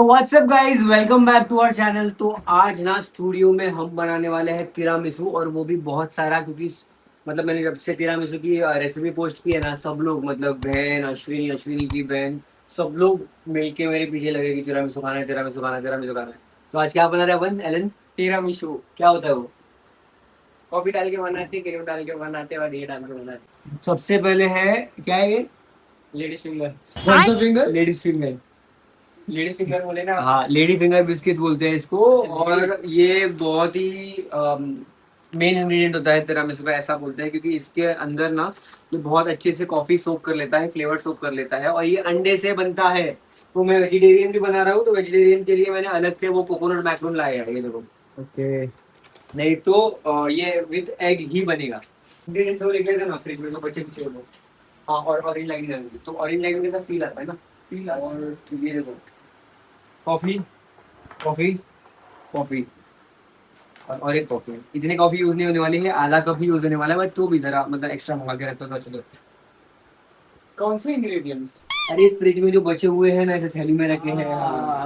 WhatsApp guys, welcome back to our channel. तो आज ना स्टूडियो में हम बनाने वाले हैं तिरामिसू, और वो भी बहुत सारा, क्योंकि मतलब मैंने जब से तिरामिसू की रेसिपी पोस्ट की है ना, सब लोग मतलब बहन अश्विनी, अश्विनी की बहन, सब लोग मिलके मेरे पीछे लगे कि तिरामिसू खाना है, तिरामिसू खाना है, तिरामिसू खाना है। तो आज क्या बना रहे हैं अपन एलन? टीरामिसू। क्या होता है वो? कॉफी डाल के बनाते, क्रीम डाल के बनाते और ये डाल के बनाते। सबसे पहले है, क्या है ये? Ladies finger. कौन सा finger? Ladies finger. Ladies finger बोले ना। हाँ, लेडी फिंगर बिस्किट बोलते हैं इसको। और ये बहुत ही मेन इंग्रेडिएंट होता है तिरामिसू का, ऐसा बोलते हैं, क्योंकि इसके अंदर ना ये बहुत अच्छे से कॉफी सोक कर लेता है, फ्लेवर सोक कर लेता है, और ये अंडे से बनता है। तो मैं वेजिटेरियन भी बना रहा हूँ, तो वेजिटेरियन के लिए मैंने अलग से वो कोकोनट मैक्रोन लाया है, ये देखो। ओके। नहीं तो ये विद एग ही बनेगा। इंग्रेडिएंट्स वो लेके थे ना फ्रिज में, तो बच्चे पीछे हो। हाँ, और ऑरेंज लाइनिंग डालेंगे, तो ऑरेंज लाइनिंग के साथ फील आता है ना, फील। और ये देखो, कॉफी, कॉफी, कॉफी, और एक कॉफी। इतनी कॉफी यूज नहीं होने वाली है, आधा कप ही यूज होने वाला है, बट तो भी जरा मतलब एक्स्ट्रा मंगा के रखता था, चलो। कौन से इंग्रेडिएंट्स? अरे फ्रिज में जो बचे हुए हैं ना, ऐसे थैली में रखे हैं।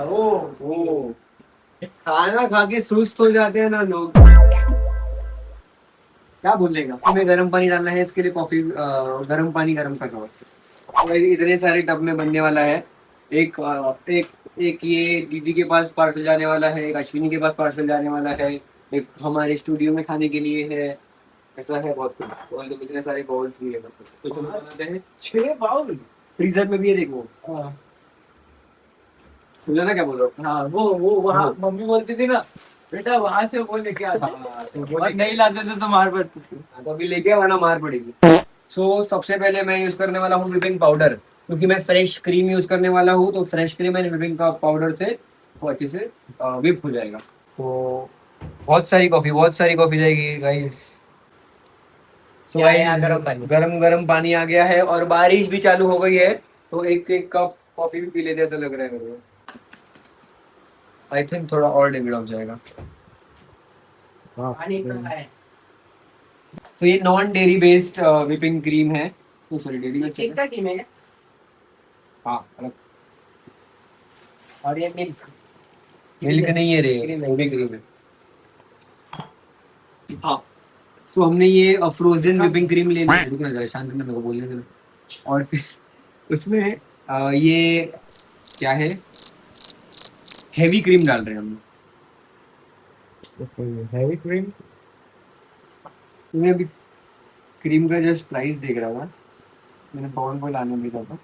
ओ। खाना खा के सुस्त हो जाते हैं ना लोग, क्या बोलेगा। हमें गर्म पानी डालना है इसके लिए, कॉफी गर्म पानी गर्म कर रहा हूँ। इतने सारे टब में बनने वाला है। एक ये दीदी के पास पार्सल जाने वाला है, एक अश्विनी के पास पार्सल जाने वाला है, एक हमारे स्टूडियो में खाने के लिए है। ऐसा है बहुत कुछ, और तो इतने सारे बाउल्स भी है, तो चलो बनाते हैं। 6 बाउल। फ्रीजर में भी है, देखो। हाँ। सुना ना क्या बोल रहा हूँ? हाँ, वो वहाँ हाँ। मम्मी बोलती थी ना, बेटा वहां से वो लेके आते। हाँ, तो वो और नहीं लाते थे तो मार पड़ती थी। तो अभी लेके आना, मार पड़ेगी। सबसे पहले मैं यूज करने वाला हूँ विपिंग पाउडर, क्योंकि मैं फ्रेश क्रीम यूज करने वाला हूँ, तो फ्रेश क्रीम एंड विपिंग का पाउडर से वो अच्छे से विप हो जाएगा। तो बहुत सारी कॉफी जाएगी गाइस। सो क्या है यहाँ गाइस, गरम पानी? गरम गरम पानी आ गया है, और बारिश भी चालू हो गई है, तो एक एक कप कॉफी भी पी लेते, ऐसा लग रहा है मेरे को। आई थिंक थोड़ा और डेविड जाएगा। पानी कहाँ है? तो ये non dairy based whipping cream है। तो सॉरी, डेयरी बेस्ड है। चिक्का की में है। हाँ, अलग। और ये मिल्क। मिल्क नहीं है रे, क्रीम है। वो भी क्रीम है। हाँ। सो हमने ये फ्रोजन विपिंग क्रीम लेनी है, रुकना जरा, शांत में मेरे को बोलने देना। और फिर उसमें ये क्या है, हैवी क्रीम डाल रहे हैं हम। Heavy cream. मैं अभी क्रीम का जस्ट प्राइस देख रहा था, मैंने पवन को लाने भी था।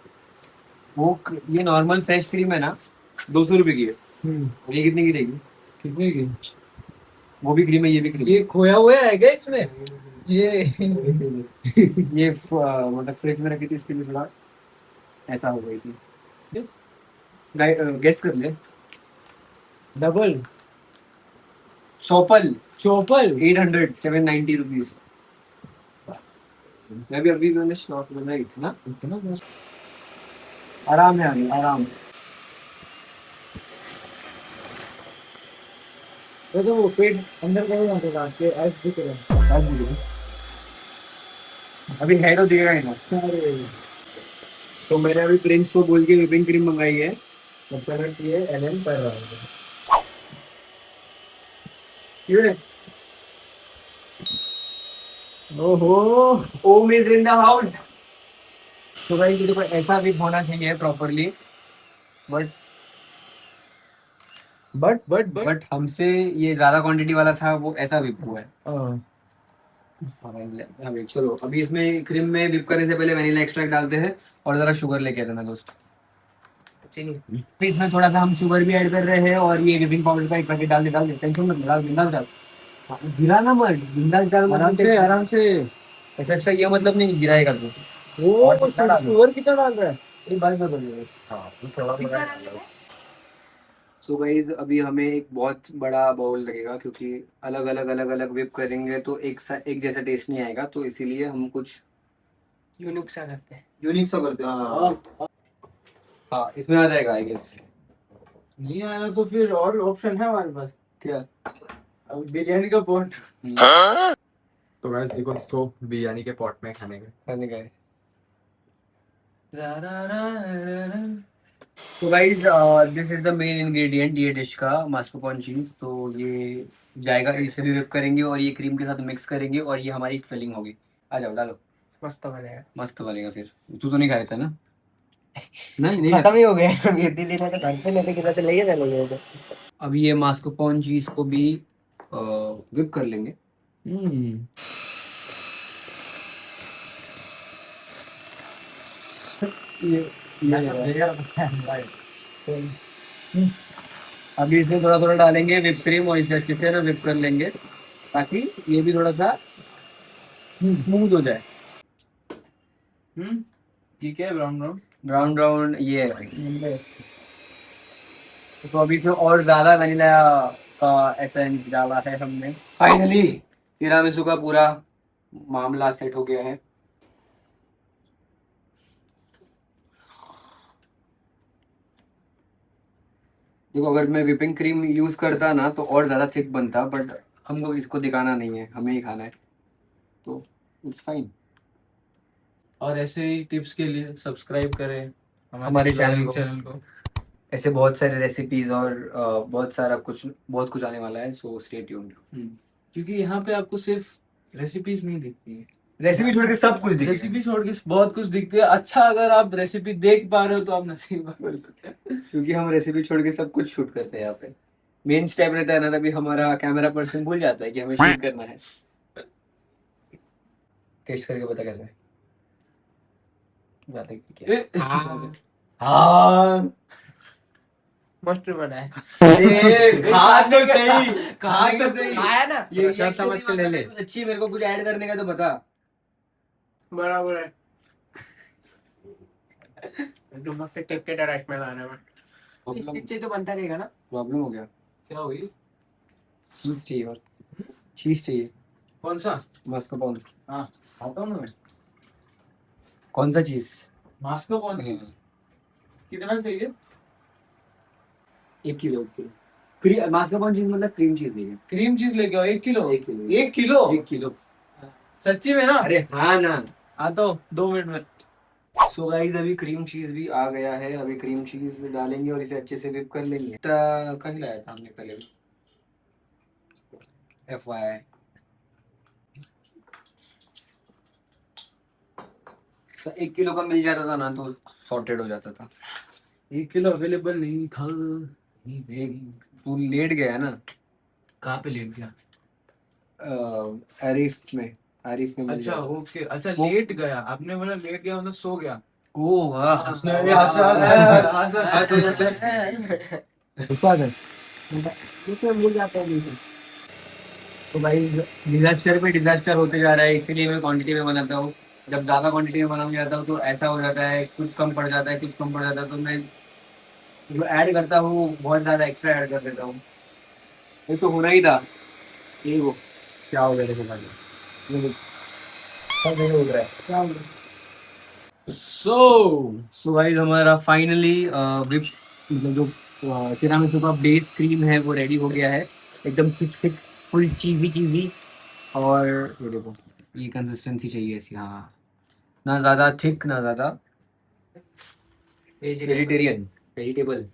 ये नॉर्मल फ्रेश क्रीम है ना, 200 रुपए की है। और ये कितने की रहेगी? कितने की? वो भी क्रीम है, ये भी क्रीम ये खोया हुआ है क्या इसमें? ये है। ये मतलब फ्रिज में रखी थी, इसके लिए थोड़ा ऐसा हो गई थी। गेस कर ले। डबल। चौपल। चौपल। 800, 790 रुपीज। मैं भी अभी मैंने स्टॉक बनाई थी ना, इतना मस्त। आराम है, अभी आराम। तो वो पेट अंदर का ना तो के ऐस दिख रहा आज भी देखो। अभी हेड हो दिखेगा ही ना। है। अरे तो मैंने अभी प्रिंस को बोल के विपिंग क्रीम मंगाई है। मतलब ये एलएन कर रहा है। क्यों है? ओहो। ओम इज इन द हाउस। तो भाई ये देखो, ऐसा भी होना चाहिए प्रॉपरली, बट बट बट हमसे ये ज्यादा क्वांटिटी वाला था, वो ऐसा विप हुआ है। हाँ। अभी चलो, अभी इसमें क्रीम में विप करने से पहले वनीला एक्सट्रैक्ट डालते हैं, और जरा शुगर लेके आ जाना दोस्त। चीनी। फिर इसमें थोड़ा सा हम शुगर भी ऐड कर रहे हैं, और ये विपिंग पाउडर का एक पैकेट डाल दे, टेंशन मत ले, डाल। हाँ, गिरा ना मत, बिंदास डाल मत। आराम से आराम से। अच्छा अच्छा, ये मतलब नहीं गिराएगा तू। वो और कितना डालूं? शुगर कितना डाल रहा है? ये बात मत बोलिए। हाँ, तो थोड़ा थोड़ा। सो गाइस, अभी हमें एक बहुत बड़ा बाउल लगेगा, क्योंकि अलग अलग विप करेंगे तो एक जैसा टेस्ट नहीं आएगा, तो इसीलिए हम कुछ यूनिक सा करते हैं। यूनिक सा करते हैं। हाँ हाँ, इसमें आ जाएगा आई गेस। नहीं आया तो फिर और ऑप्शन है हमारे पास। क्या? अब बिरयानी का पॉट। तो गाइस देखो, इसको बिरयानी के पॉट में खाने का। खाने का है। रा रा रा रा रा। तो guys this is the main ingredient ये डिश का, मास्कारपोने चीज। तो ये जाएगा, इसे भी whip करेंगे और ये क्रीम के साथ मिक्स करेंगे और ये हमारी फिलिंग होगी। आ जाओ डालो। मस्त बनेगा। मस्त बनेगा। फिर तू तो नहीं खाया था ना? नहीं नहीं खत्म ही हो गया अभी इतनी दिन में तो घर पे लेते किधर से ले चलोगे तो। अभी ये मास्कारपोने चीज को भी whip कर लेंगे। अभी इसमें थोड़ा थोड़ा डालेंगे whip क्रीम और इसे अच्छे से ना whip कर लेंगे ताकि ये भी थोड़ा सा स्मूथ हो जाए। ठीक है, ब्राउन ब्राउन। ब्राउन ब्राउन ये है। तो अभी इसमें और ज्यादा वनीला का एसेंस डाला है हमने। फाइनली तिरामिसू का पूरा मामला सेट हो गया है। देखो अगर मैं व्हिपिंग क्रीम यूज करता ना तो और ज्यादा थिक बनता, बट हमको इसको दिखाना नहीं है, हमें ही खाना है, तो इट्स फाइन। और ऐसे ही टिप्स के लिए सब्सक्राइब करें हमारे चैनल को। ऐसे बहुत सारे रेसिपीज और बहुत कुछ आने वाला है, सो स्टे ट्यून्ड। क्योंकि यहाँ पे आपको सिर्फ रेसिपीज नहीं दिखती है, रेसिपी छोड़ के सब कुछ दिखेगा। रेसिपी छोड़ के बहुत कुछ दिखती है। अच्छा, अगर आप रेसिपी देख पा रहे हो तो आप नसीब। क्योंकि हम रेसिपी छोड़ के सब कुछ शूट करते हैं यहाँ पे। मेन स्टेप रहता है ना, तभी हमारा कैमरा पर्सन भूल जाता है कि हमें शूट करना है। टेस्ट करके बता कैसा है। बातें क्या? हाँ मस्त बना है। खा तो सही। आया ना, ये सब समझ के ले ले। अच्छी, मेरे को कुछ ऐड करने का तो बता। बराबर है। तुम से टिप के रश में लाने में इससे तो बनता रहेगा ना। प्रॉब्लम हो गया। क्या हुई? चीज चाहिए और चीज चाहिए। कौन सा? मास्कारपोने। हाँ, खाता हूँ ना मैं। कौन सा चीज? मास्कारपोने कितना चाहिए? 1 किलो। मास्कारपोने चीज मतलब क्रीम चीज नहीं है। क्रीम चीज लेके आओ 1 किलो। 1 किलो। 1 किलो? 1 किलो। सच्ची में ना? अरे हाँ ना। हाँ तो 2 मिनट में। सो गाइस अभी क्रीम चीज भी आ गया है। अभी क्रीम चीज डालेंगे और इसे अच्छे से whip कर लेंगे। कहीं लाया था हमने पहले भी, FYI। तो 1 किलो का मिल जाता था ना तो सॉर्टेड हो जाता था। 1 किलो अवेलेबल नहीं था। तू लेट गया ना? कहाँ पे लेट गया? आरिफ में मिल अच्छा जाता था। ओके, अच्छा लेट गया। आपने बोला लेट गया मतलब सो गया। ओह वाह, तो भाई डिजास्टर होते जा रहा है, इसलिए मैं क्वांटिटी में बनाता हूँ। जब ज्यादा क्वांटिटी में बनाने जाता हूँ तो ऐसा हो जाता है, कुछ कम पड़ जाता है, तो मैं जो ऐड करता हूँ बहुत ज्यादा एक्स्ट्रा ऐड कर देता हूँ। ये तो होना ही था। ये वो क्या हो गया देखो भाई, सब नहीं हो रहा है। क्या हो गया? सो गाइस हमारा फाइनली मतलब जो तिरामिसू का बेस क्रीम है वो रेडी हो गया है। एकदम थिक फुल चीज़ी। और ये देखो, ये कंसिस्टेंसी चाहिए ऐसी। हाँ, ना ज़्यादा थिक ना ज़्यादा वेजिटेबल।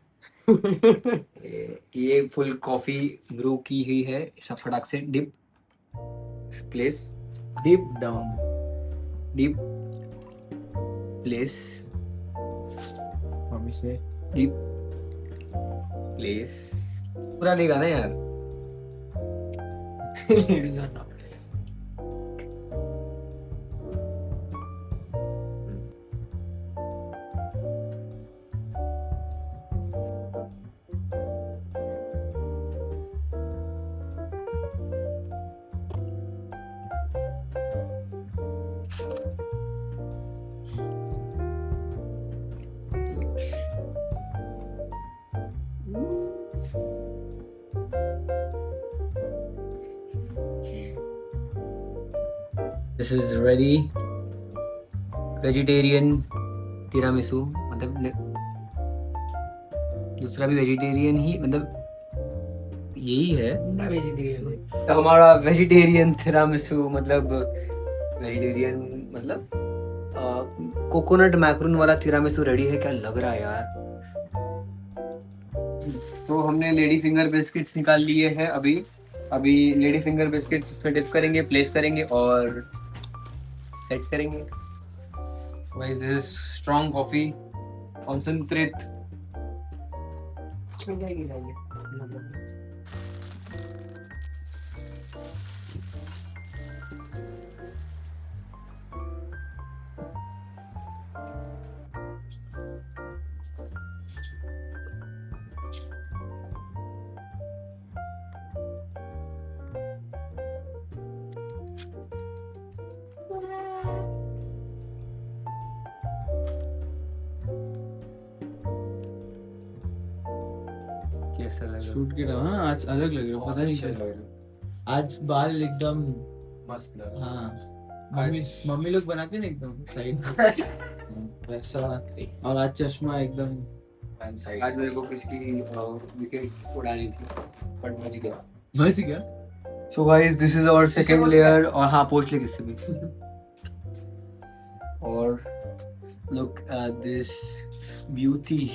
ये फुल कॉफ़ी ब्रू की हुई है। इसे फटाक से dip place deep down deep place अभी से डीप प्लेस पूरा लेगा ना यार। लेडीज वाला। This is ready vegetarian tiramisu. मतलब दूसरा भी वेजिटेरियन ही, मतलब यही है वेजिटेरियन। तो हमारा वेजिटेरियन तिरामिसू मतलब वेजिटेरियन मतलब कोकोनट मैक्रून वाला तिरामिसू रेडी है। क्या लग रहा है यार, तो हमने लेडी फिंगर बिस्किट्स निकाल लिए हैं अभी। अभी लेडी फिंगर बिस्किट्स पे डिप करेंगे, प्लेस करेंगे और सेट करेंगे। भाई this is strong coffee, concentrate. कैसा लग रहा शूट के रहा हाँ आज अलग लग रहा पता नहीं अच्छा क्या लग रहा आज बाल एकदम मस्त लग रहा हाँ मम्मी मम्मी लोग बनाते ना एकदम साइड वैसा और आज चश्मा एकदम आज मेरे को किसी की विकेट उड़ानी थी बट बच गया। बस क्या so guys this is our second post layer. और हाँ पोस्ट ले किससे भी। और लुक एट दिस ब्यूटी।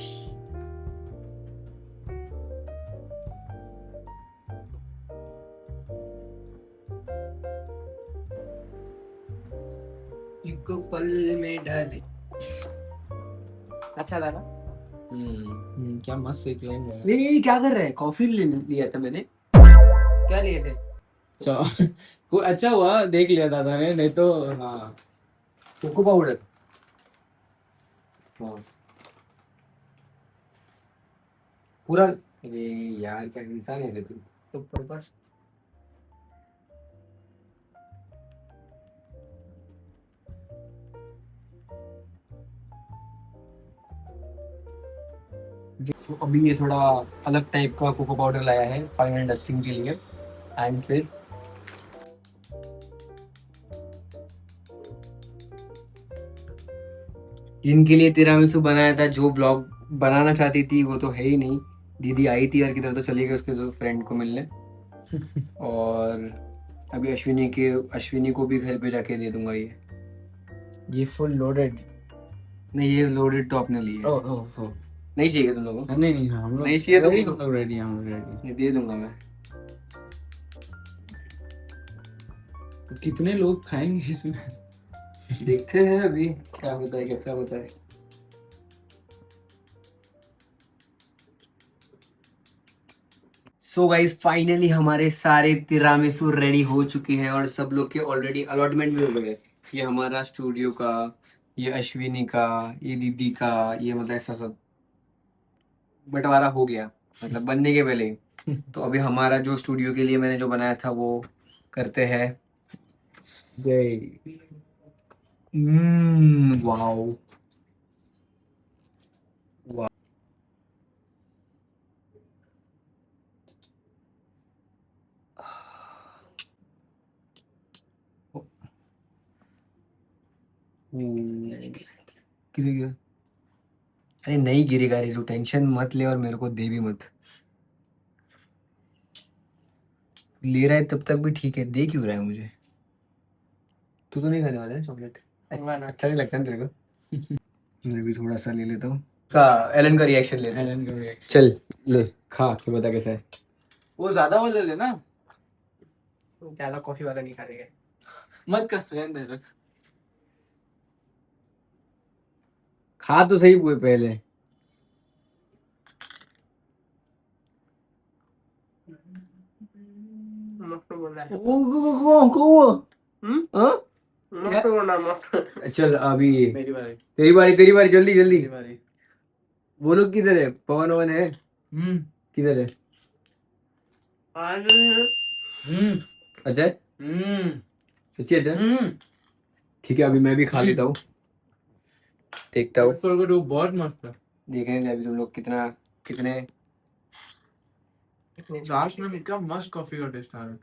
एक पल में डाले। अच्छा था ना? क्या मस्त एक लाइन है ये क्या कर रहे हैं? कॉफी लिया था मैंने। क्या लिए थे? को अच्छा हुआ देख लिया दादा ने नहीं तो हाँ कोको पाउडर। हाँ पूरा। अरे यार क्या इंसान है रे तू। तो पर्पस So, अभी ये थोड़ा अलग टाइप का कोको पाउडर लाया है फाइनल डस्टिंग के लिए। एंड फिर इनके लिए तिरामिसू बनाया था। जो ब्लॉग बनाना चाहती थी वो तो है ही नहीं। दीदी आई थी और किधर तो चली गई उसके फ्रेंड को मिलने। और अभी अश्विनी को भी घर पे जाके दे दूंगा ये फुल लोडेड नहीं ये लोडेड तो अपने लिए है। ओह नहीं चाहिए तुम लोगों को? नहीं हम लोग नहीं चाहिए तो ready, हम लोग रेडी हम लोग रेडी ये दे दूंगा मैं। तो कितने लोग खाएंगे इसमें देखते हैं अभी क्या होता है कैसा होता है। सो गाइस फाइनली हमारे सारे तिरामिसू रेडी हो चुके हैं और सब लोग के ऑलरेडी अलॉटमेंट भी हो गए। ये हमारा स्टूडियो का, ये अश्विनी का, ये दीदी का, ये मतलब ऐसा सब बंटवारा हो गया मतलब बनने के पहले ही। तो अभी हमारा जो स्टूडियो के लिए मैंने जो बनाया था वो करते हैं। वाओ किसी गिरा? अरे नहीं गिरेगा रे तू टेंशन मत ले और मेरे को दे भी मत। ले रहा है तब तक भी ठीक है, दे क्यों रहा है मुझे? तू तो नहीं खाने वाला है चॉकलेट? अच्छा नहीं लगता ना तेरे को? मैं भी थोड़ा सा ले लेता हूँ। का एलन का रिएक्शन ले ले। एलन का reaction। चल ले खा के बता कैसा है। वो ज्यादा वाला लेना ज्यादा कॉफी वाला नहीं खाएंगे। मत कर रहने दे खा तो सही हुए पहले। मस्त बोल रहा है। हाँ? मस्त बोल रहा है, मस्त। चल अभी मेरी बारी तेरी बारी जल्दी जल्दी। मेरी बारी वो लोग किधर है? पवन वन है किधर है? अच्छा है? सच्ची अच्छा है? ठीक है अभी मैं भी खा लेता हूँ। देखता हूँ वो बहुत मस्त है देखेंगे अभी तुम लोग कितना कितने। लास्ट में इनका मस्त कॉफी का टेस्ट आ रहा है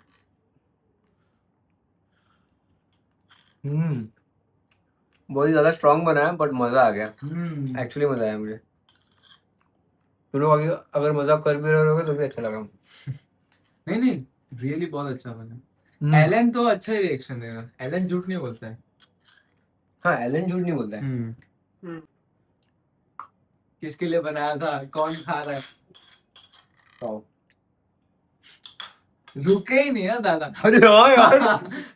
बहुत ही ज्यादा स्ट्रांग बना है बट मजा आ गया। एक्चुअली मजा आया मुझे। तुम लोग अगर मजाक कर भी रहे होगे तो भी अच्छा लगा। नहीं रियली बहुत अच्छा बना एलन तो अच्छा ही रिएक्शन देगा एलन झूठ नहीं बोलता है हाँ एलन झूठ नहीं बोलता है। किसके लिए बनाया था कौन खा रहा है खाओ। रुके ही नहीं है दादा। अरे हाँ यार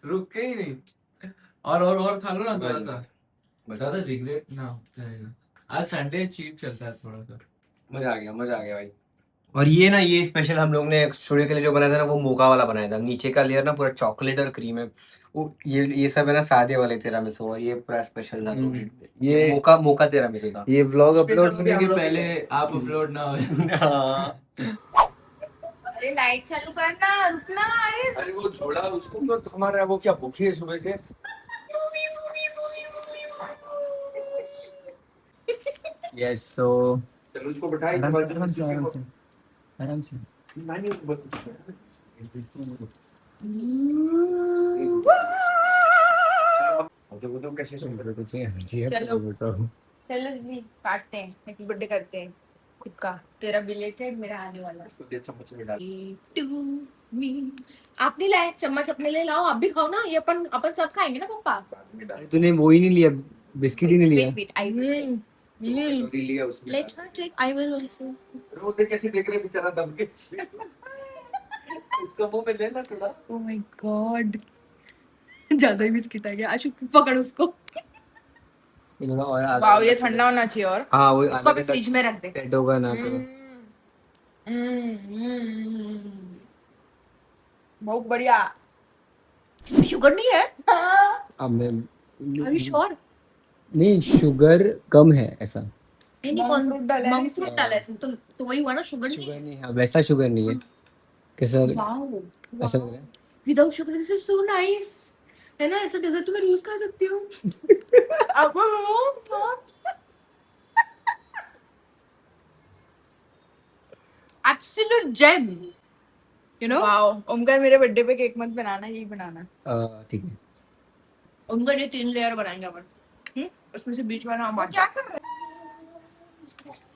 रुके ही नहीं। और खा लो ना थोड़ा सा। बस ज्यादा रिग्रेट ना हो जाएगा। आज संडे चीट चलता है थोड़ा सा। मजा आ गया भाई। और ये ना, ये स्पेशल हम लोग ने स्टूडियो के लिए जो बनाया था ना, वो मोका वाला बनाया था। नीचे का लेयर ना पूरा चॉकलेट और क्रीम है। वो ये सब है ना सादे वाले तिरामिसू, और ये पूरा स्पेशल था। ये मोका मोका तिरामिसू था। ये व्लॉग Special अपलोड हो होने गया के हम लोग पहले के लिए। आप अपलोड ना हो। हाँ। अरे लाइट चालू करना, रुकना। अरे वो झोला उसको तो हमारा वो क्या भूखी है सुबह से। यस, सो चलो उसको बैठाए आराम से। तो कैसे सुन चलो चलो जी, काटते हैं, हैप्पी बर्थडे करते हैं खुद का। तेरा बिलेटेड, मेरा आने वाला। उसको दे चम्मच में डाल। To me. आप नहीं लाए चम्मच, अपने लिए लाओ, आप भी खाओ ना। ये अपन अपन सब खाएंगे ना पापा। बाद में डाल। तूने वो ही नहीं लिया, बिस्किट ही नहीं लिया। Wait, I will take. कटोरी लिया उसमें। Let her take. I will also. वो देख कैसे देख रहे हैं बेचारा दब के। उसका मुंह में लेना थोड़ा। Oh my God. ज्यादा ही बिस्किट आ गया। आशु पकड़ उसको। थोड़ा और आधा वाओ, ये घंटा ठंडा होना चाहिए। और हाँ, वो उसको अभी फ्रिज में रख दे। सेट होगा ना तो। बहुत बढ़िया। शुगर नहीं है? अब मैं Are you sure? नहीं, शुगर कम है ऐसा। नहीं नहीं, कौन फ्रूट डाला है? मंक फ्रूट डाला है इसमें, तो वही हुआ ना, शुगर नहीं शुगर है। नहीं है, वैसा शुगर नहीं है। कैसा वाओ, ऐसा लग रहा है? Without sugar this is so nice. है ना, ऐसा डेजर्ट तो मैं रोज खा सकती हूँ। Absolute gem, you know. Wow, Omkar मेरे बर्थडे पे केक मत बनाना, यही बनाना। ठीक है। ओमकार ये 3 लेयर बनाएंगे अपन। उसमें से बीच वाला हम क्या कर रहे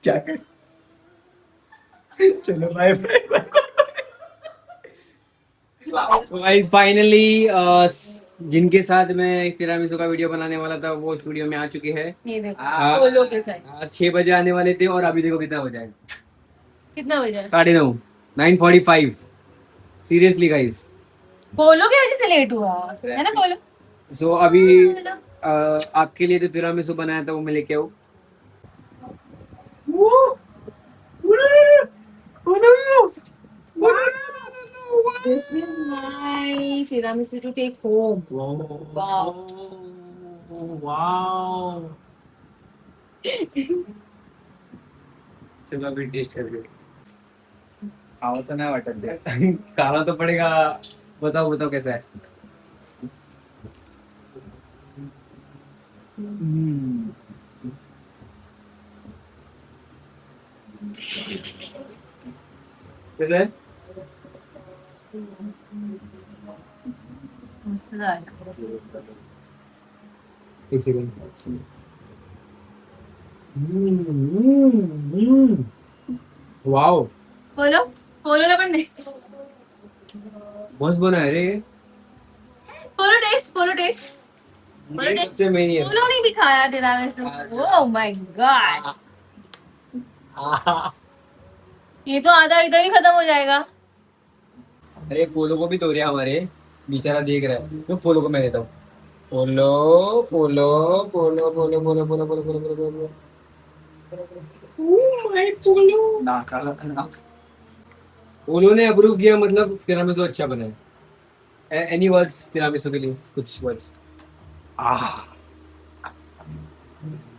क्या कर चलो bye bye. So guys, finally, जिनके साथ मैं तिरामिसू का वीडियो बनाने वाला था वो स्टूडियो में आ चुके हैं। ये देखो, हाँ। पोलो के साथ। 6 बजे आने वाले थे और अभी देखो कितना बजा है। कितना बजा? 9:30, 9:45। Seriously guys. पोलो की वजह से लेट हुआ है ना पोलो। सो अभी आपके लिए जो तिरामिसू बनाया था वो मैं लेके आऊँ। This is my tiramisu to take home. Wow. Wow. चलो अभी टेस्ट करके। खावासा नाही वाटत ते. खाना तो पड़ेगा। बताओ बताओ कैसा है। कैसा है? एक सेकंड। वाओ, पोलो पोलो ला पण नाही. मस्त बना है रे। पोलो टेस्ट. ये सबसे मेन है। पोलो ने भी खाया tiramisu. Oh my god. ये तो आधा इधर ही खत्म हो जाएगा. अरे पोलो को भी दो रे, हमारे बेचारा देख रहा है। तो पोलो को मैं देता हूँ। पोलो पोलो पोलो पोलो पोलो पोलो पोलो पोलो पोलो पोलो। ना काला ना. उन्होंने अप्रूव किया, मतलब तिरामिसू अच्छा बना है। एनी वर्ड्स तिरामिसू के लिए? कुछ वर्ड्स?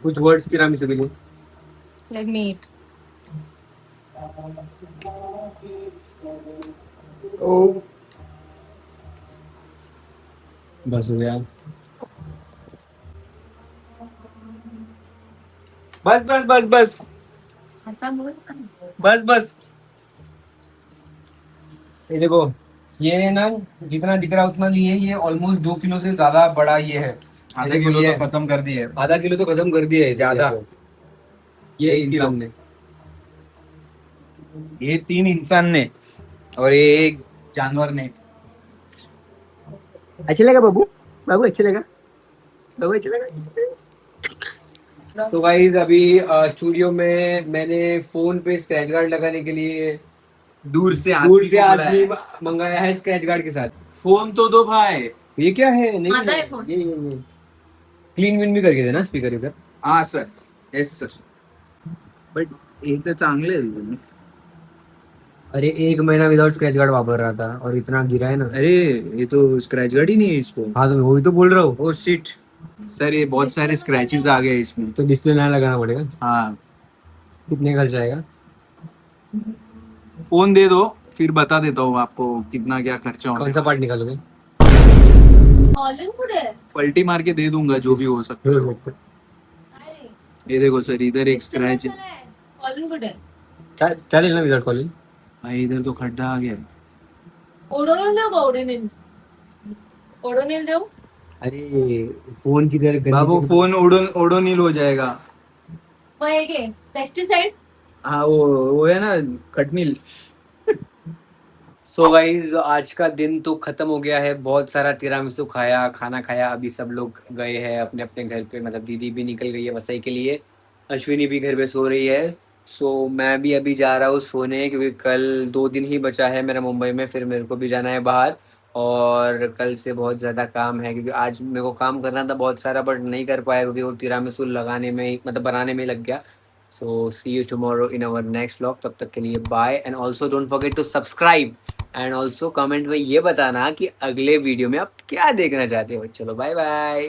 कुछ वर्ड्स तिरामिसू के लिए? Let me eat. ओ बस हो गया। बस बस बस बस आता बोल. बस बस। ये देखो, ये ना जितना दिख रहा उतना नहीं है। ये ऑलमोस्ट 2 किलो से ज्यादा बड़ा ये है। आधे किलो तो खत्म कर दिए। आधा किलो तो खत्म कर दिया है ज्यादा। ये 1 किलो। इंसान ने। ये 3 इंसान ने और ये 1 जानवर ने। अच्छा लगा बाबू? बाबू अच्छा लगा? बाबू अच्छा लगा? तो गाइस, अभी स्टूडियो में मैंने फोन पे स्क्रैच गार्ड लगाने के लिए दूर से दूर से को बुलाया आदमी है। मंगाया है स्क्रैच गार्ड के साथ। फोन तो दो भाई। ये क्या है? नहीं माझा आहे फोन. ये क्लीन विन भी करके देना स्पीकर इधर। हाँ सर, यस सर, बट हे तर चांगले आहे. अरे 1 महीना विदाउट स्क्रैच गार्ड वापर रहा था और इतना गिरा है ना। अरे ये तो स्क्रैच गार्ड ही नहीं है इसको. हाँ तो वही तो बोल रहा हूँ। ओ शिट सर, ये बहुत सारे स्क्रैचेस आ गए इसमें. तो डिस्प्ले नया लगाना पड़ेगा। हाँ, कितने खर्च आएगा? फोन दे दो फिर बता देता हूँ आपको कितना क्या खर्चा कौन होने सा वाला पार्ट निकालोगे? हॉलन कुठे आहे? है. पलटी मार के दे दूंगा जो भी हो सकता है. अरे, ये देखो सर, इधर एक स्क्रैच है. हॉलन कुठे आहे? चालेल ना विदाउट कॉलिंग? भाई इधर तो खड्डा आ गया है. ओडोनिल देऊ का? ओडोनिल देऊ? अरे फोन की तरह बाबू फोन ओडोनिल हो जाएगा. मग हे घे पेस्टिसाइड. हाँ वो है ना खटनील. सो गाइज आज का दिन तो खत्म हो गया है। बहुत सारा तिरामिसू खाया, खाना खाया। अभी सब लोग गए हैं अपने अपने घर पे, मतलब दीदी भी निकल गई है वसई के लिए, अश्विनी भी घर पे सो रही है। सो मैं भी अभी जा रहा हूँ सोने, क्योंकि कल 2 दिन ही बचा है मेरा मुंबई में, फिर मेरे को भी जाना है बाहर। और कल से बहुत ज़्यादा काम है, क्योंकि आज मेरे को काम करना था बहुत सारा, बट नहीं कर पाया क्योंकि वो तिरामिसू लगाने में ही, मतलब बनाने में ही लग गया। So see you tomorrow in our next vlog. तब तक के लिए bye, and also don't forget to subscribe, and also comment में ये बताना कि अगले वीडियो में आप क्या देखना चाहते हो। चलो बाय बाय।